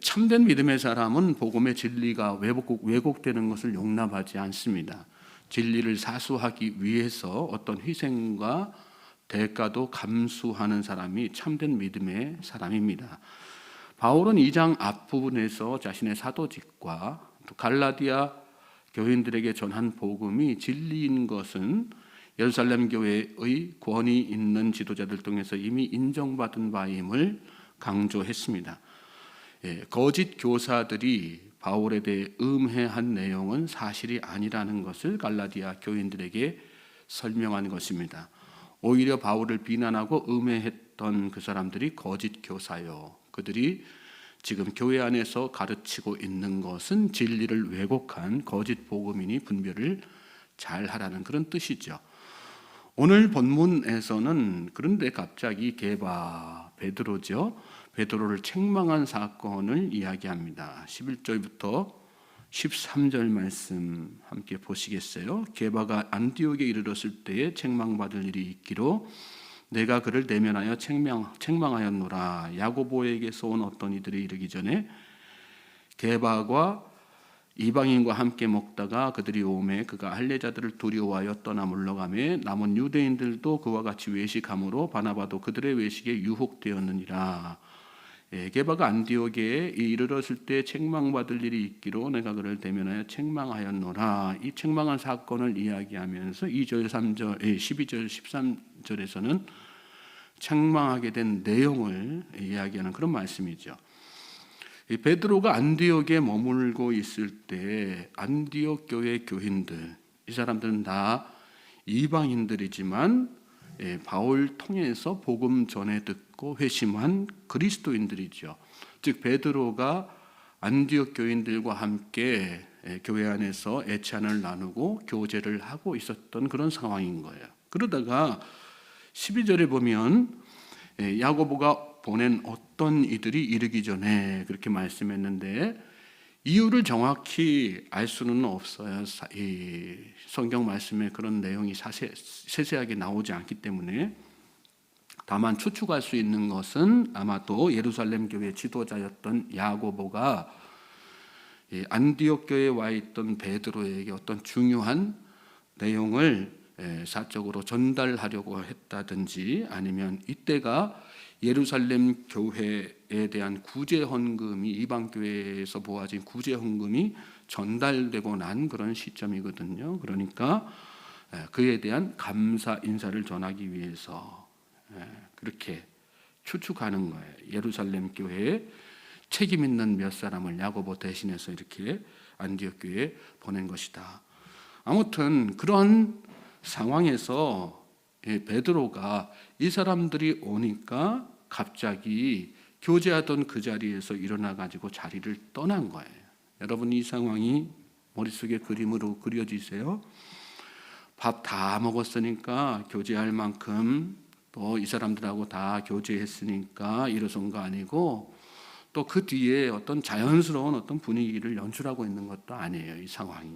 참된 믿음의 사람은 복음의 진리가 왜곡되는 것을 용납하지 않습니다. 진리를 사수하기 위해서 어떤 희생과 대가도 감수하는 사람이 참된 믿음의 사람입니다. 바울은 2장 앞부분에서 자신의 사도직과 또 갈라디아 교인들에게 전한 복음이 진리인 것은 예루살렘 교회의 권위 있는 지도자들 통해서 이미 인정받은 바임을 강조했습니다. 거짓 교사들이 바울에 대해 음해한 내용은 사실이 아니라는 것을 갈라디아 교인들에게 설명한 것입니다. 오히려 바울을 비난하고 음해했던 그 사람들이 거짓 교사요. 그들이 지금 교회 안에서 가르치고 있는 것은 진리를 왜곡한 거짓 복음이니 분별을 잘 하라는 그런 뜻이죠. 오늘 본문에서는 그런데 갑자기 베드로죠. 베드로를 책망한 사건을 이야기합니다. 11절부터 13절 말씀 함께 보시겠어요? 게바가 안디옥에 이르렀을 때에 책망받을 일이 있기로 내가 그를 내면하여 책망하였노라. 야고보에게서 온 어떤 이들이 이르기 전에 게바가 이방인과 함께 먹다가 그들이 오매 그가 할례자들을 두려워하여 떠나 물러가매 남은 유대인들도 그와 같이 외식함으로 바나바도 그들의 외식에 유혹되었느니라. 게바가 안디옥에 이르렀을 때 책망받을 일이 있기로 내가 그를 대면하여 책망하였노라. 이 책망한 사건을 이야기하면서 2절, 3절, 12절, 13절에서는 책망하게 된 내용을 이야기하는 그런 말씀이죠. 베드로가 안디옥에 머물고 있을 때 안디옥 교회 교인들, 이 사람들은 다 이방인들이지만 바울 통해서 복음 전해 듣고 회심한 그리스도인들이죠. 즉 베드로가 안디옥 교인들과 함께 교회 안에서 애찬을 나누고 교제를 하고 있었던 그런 상황인 거예요. 그러다가 12절에 보면 야고보가 보낸 어떤 이들이 이르기 전에 그렇게 말씀했는데 이유를 정확히 알 수는 없어요. 이 성경 말씀에 그런 내용이 세세하게 나오지 않기 때문에 다만 추측할 수 있는 것은 아마도 예루살렘 교회 지도자였던 야고보가 안디옥 교회에 와 있던 베드로에게 어떤 중요한 내용을 사적으로 전달하려고 했다든지 아니면 이때가 예루살렘 교회에 대한 구제 헌금이 이방 교회에서 모아진 구제 헌금이 전달되고 난 그런 시점이거든요. 그러니까 그에 대한 감사 인사를 전하기 위해서 그렇게 추측하는 거예요. 예루살렘 교회에 책임 있는 몇 사람을 야고보 대신해서 이렇게 안디옥 교회에 보낸 것이다. 아무튼 그런 상황에서 베드로가 이 사람들이 오니까 갑자기 교제하던 그 자리에서 일어나 가지고 자리를 떠난 거예요. 여러분 이 상황이 머릿속에 그림으로 그려지세요? 밥 다 먹었으니까 교제할 만큼 또 이 사람들하고 다 교제했으니까 일어선 거 아니고 또 그 뒤에 어떤 자연스러운 어떤 분위기를 연출하고 있는 것도 아니에요. 이 상황이.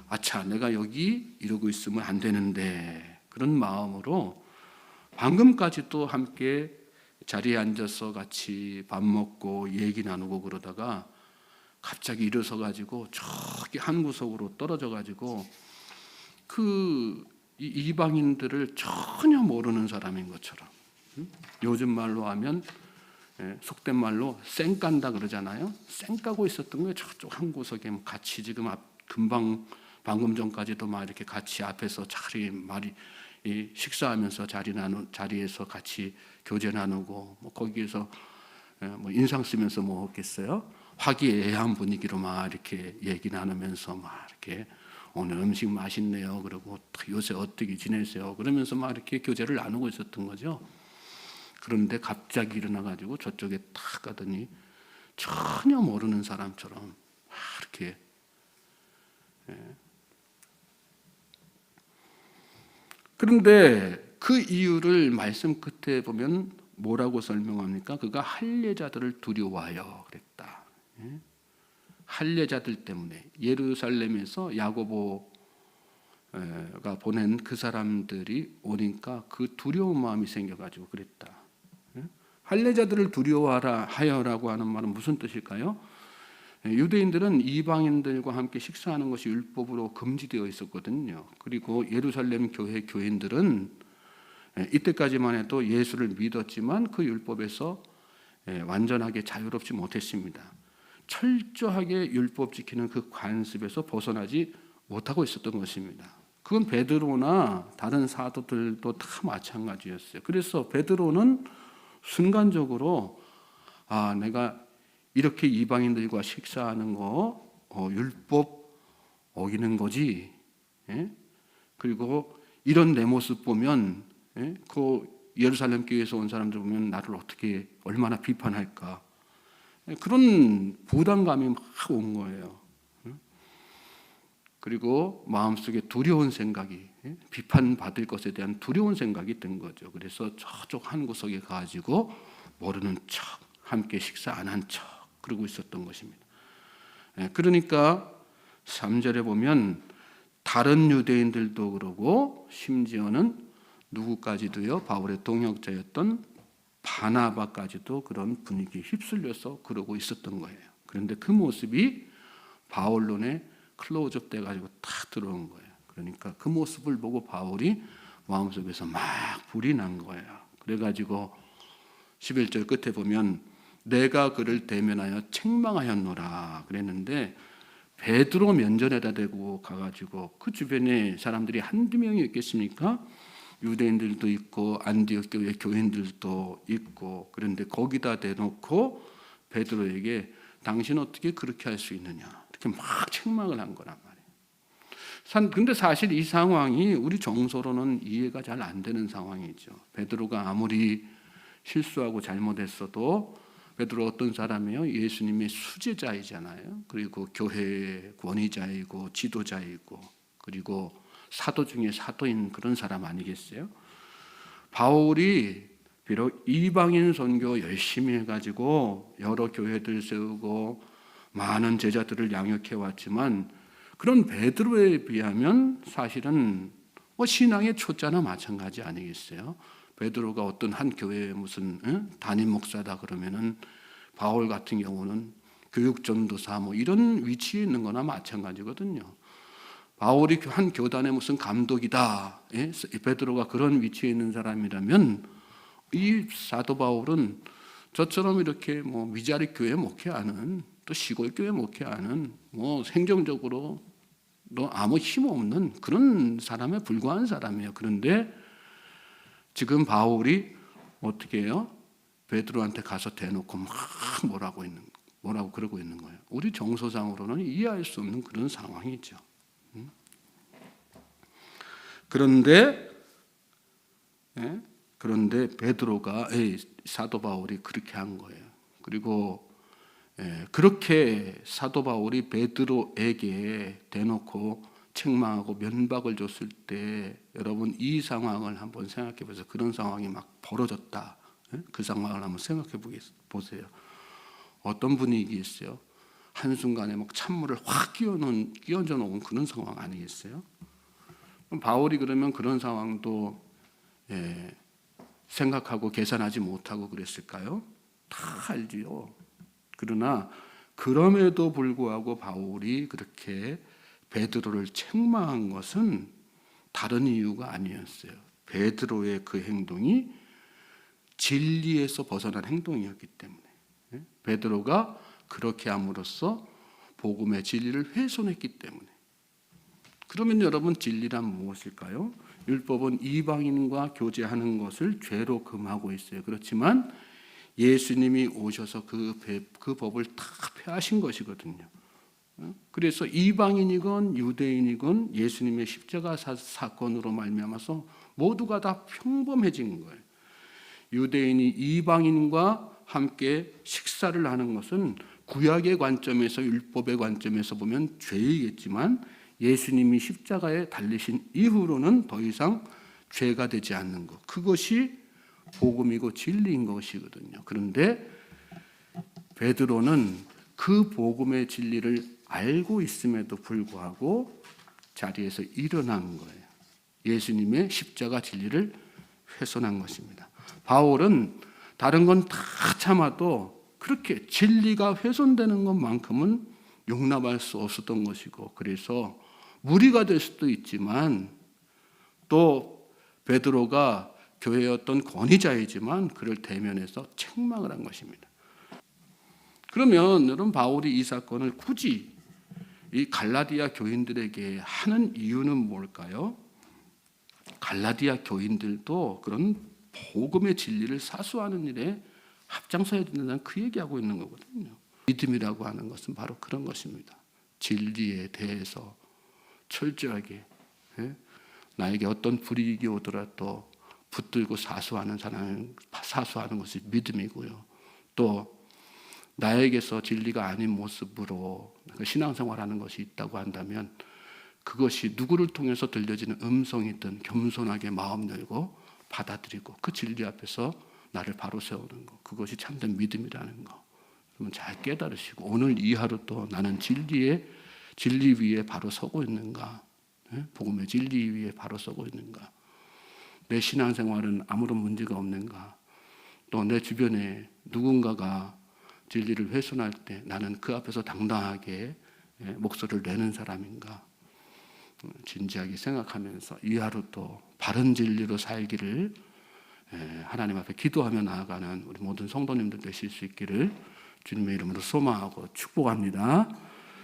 아차, 내가 여기 이러고 있으면 안 되는데 그런 마음으로 방금까지도 함께 자리에 앉아서 같이 밥 먹고 얘기 나누고 그러다가 갑자기 일어서 가지고 저기 한 구석으로 떨어져 가지고 그 이방인들을 전혀 모르는 사람인 것처럼, 요즘 말로 하면 속된 말로 쌩깐다 그러잖아요. 쌩까고 있었던 거예요. 저쪽 한 구석에 같이 지금 방금 전까지도 막 이렇게 같이 앞에서 식사하면서 자리에서 같이 교제 나누고 뭐 거기에서 뭐 인상 쓰면서 뭐 했겠어요. 화기애애한 분위기로 막 이렇게 얘기 나누면서 막 이렇게 오늘 음식 맛있네요. 그리고 요새 어떻게 지내세요? 그러면서 막 이렇게 교제를 나누고 있었던 거죠. 그런데 갑자기 일어나가지고 저쪽에 탁 가더니 전혀 모르는 사람처럼 막 이렇게 그런데 그 이유를 말씀 끝에 보면 뭐라고 설명합니까? 그가 할례자들을 두려워하여 그랬다. 할례자들 때문에 예루살렘에서 야고보가 보낸 그 사람들이 오니까 그 두려운 마음이 생겨가지고 그랬다. 할례자들을 두려워하여라고 하는 말은 무슨 뜻일까요? 유대인들은 이방인들과 함께 식사하는 것이 율법으로 금지되어 있었거든요. 그리고 예루살렘 교회 교인들은 이때까지만 해도 예수를 믿었지만 그 율법에서 완전하게 자유롭지 못했습니다. 철저하게 율법 지키는 그 관습에서 벗어나지 못하고 있었던 것입니다. 그건 베드로나 다른 사도들도 다 마찬가지였어요. 그래서 베드로는 순간적으로 내가 이렇게 이방인들과 식사하는 거 율법 어기는 거지. 그리고 이런 내 모습 보면 그 예루살렘 교회에서 온 사람들 보면 나를 어떻게 얼마나 비판할까. 그런 부담감이 막 온 거예요. 그리고 마음속에 두려운 생각이, 비판받을 것에 대한 두려운 생각이 든 거죠. 그래서 저쪽 한 구석에 가지고 모르는 척, 함께 식사 안 한 척 그러고 있었던 것입니다. 그러니까 3절에 보면 다른 유대인들도 그러고 심지어는 누구까지도요, 바울의 동역자였던 바나바까지도 그런 분위기에 휩쓸려서 그러고 있었던 거예요. 그런데 그 모습이 바울 눈에 클로즈업 돼가지고 탁 들어온 거예요. 그러니까 그 모습을 보고 바울이 마음속에서 막 불이 난 거예요. 그래가지고 11절 끝에 보면 내가 그를 대면하여 책망하였노라 그랬는데, 베드로 면전에다 대고 가가지고 그 주변에 사람들이 한두 명이 있겠습니까? 유대인들도 있고 안디옥 교회 교인들도 있고, 그런데 거기다 대놓고 베드로에게 당신 어떻게 그렇게 할 수 있느냐 이렇게 막 책망을 한 거란 말이에요. 근데 사실 이 상황이 우리 정서로는 이해가 잘 안 되는 상황이죠. 베드로가 아무리 실수하고 잘못했어도 베드로 어떤 사람이에요? 예수님의 수제자이잖아요. 그리고 교회의 권위자이고 지도자이고, 그리고 사도 중에 사도인 그런 사람 아니겠어요? 바울이 비록 이방인 선교 열심히 해가지고 여러 교회들 세우고 많은 제자들을 양육해 왔지만, 그런 베드로에 비하면 사실은 신앙의 초짜나 마찬가지 아니겠어요? 베드로가 어떤 한 교회에 무슨 담임 목사다 그러면은 바울 같은 경우는 교육전도사 이런 위치에 있는 거나 마찬가지거든요. 바울이 한 교단의 무슨 감독이다, 베드로가 그런 위치에 있는 사람이라면 이 사도 바울은 저처럼 이렇게 미자리 교회 목회하는, 또 시골 교회 목회하는 행정적으로 아무 힘 없는 그런 사람에 불과한 사람이에요. 그런데 지금 바울이 어떻게 해요? 베드로한테 가서 대놓고 막 뭐라고 그러고 있는 거예요. 우리 정서상으로는 이해할 수 없는 그런 상황이죠. 그런데 베드로가 사도 바울이 그렇게 한 거예요. 그리고 그렇게 사도 바울이 베드로에게 대놓고 책망하고 면박을 줬을 때, 여러분 이 상황을 한번 생각해 보세요. 그런 상황이 막 벌어졌다. 그 상황을 한번 생각해 보세요. 어떤 분위기였어요? 한순간에 막 찬물을 확 끼얹어 놓은 그런 상황 아니겠어요? 바울이 그러면 그런 상황도 생각하고 계산하지 못하고 그랬을까요? 다 알지요. 그러나 그럼에도 불구하고 바울이 그렇게 베드로를 책망한 것은 다른 이유가 아니었어요. 베드로의 그 행동이 진리에서 벗어난 행동이었기 때문에, 베드로가 그렇게 함으로써 복음의 진리를 훼손했기 때문에. 그러면 여러분, 진리란 무엇일까요? 율법은 이방인과 교제하는 것을 죄로 금하고 있어요. 그렇지만 예수님이 오셔서 그 법을 다 폐하신 것이거든요. 그래서 이방인이건 유대인이건 예수님의 십자가 사건으로 말미암아서 모두가 다 평범해진 거예요. 유대인이 이방인과 함께 식사를 하는 것은 구약의 관점에서, 율법의 관점에서 보면 죄이겠지만 예수님이 십자가에 달리신 이후로는 더 이상 죄가 되지 않는 것, 그것이 복음이고 진리인 것이거든요. 그런데 베드로는 그 복음의 진리를 알고 있음에도 불구하고 자리에서 일어난 거예요. 예수님의 십자가 진리를 훼손한 것입니다. 바울은 다른 건 다 참아도 그렇게 진리가 훼손되는 것만큼은 용납할 수 없었던 것이고, 그래서 무리가 될 수도 있지만 또 베드로가 교회의 어떤 권위자이지만 그를 대면해서 책망을 한 것입니다. 그러면 여러분, 바울이 이 사건을 굳이 이 갈라디아 교인들에게 하는 이유는 뭘까요? 갈라디아 교인들도 그런 복음의 진리를 사수하는 일에 앞장서야 된다는 그 얘기하고 있는 거거든요. 믿음이라고 하는 것은 바로 그런 것입니다. 진리에 대해서 철저하게, 나에게 어떤 불이익이 오더라도 붙들고 사수하는 것이 믿음이고요. 또 나에게서 진리가 아닌 모습으로 신앙생활하는 것이 있다고 한다면 그것이 누구를 통해서 들려지는 음성이든 겸손하게 마음 열고 받아들이고 그 진리 앞에서 나를 바로 세우는 것, 그것이 참된 믿음이라는 것. 그러면 잘 깨달으시고 오늘 이 하루 또 나는 진리 위에 바로 서고 있는가, 복음의 진리 위에 바로 서고 있는가, 내 신앙생활은 아무런 문제가 없는가, 또 내 주변에 누군가가 진리를 훼손할 때 나는 그 앞에서 당당하게 목소리를 내는 사람인가, 진지하게 생각하면서 이 하루 또 바른 진리로 살기를 하나님 앞에 기도하며 나아가는 우리 모든 성도님들 되실 수 있기를 주님의 이름으로 소망하고 축복합니다.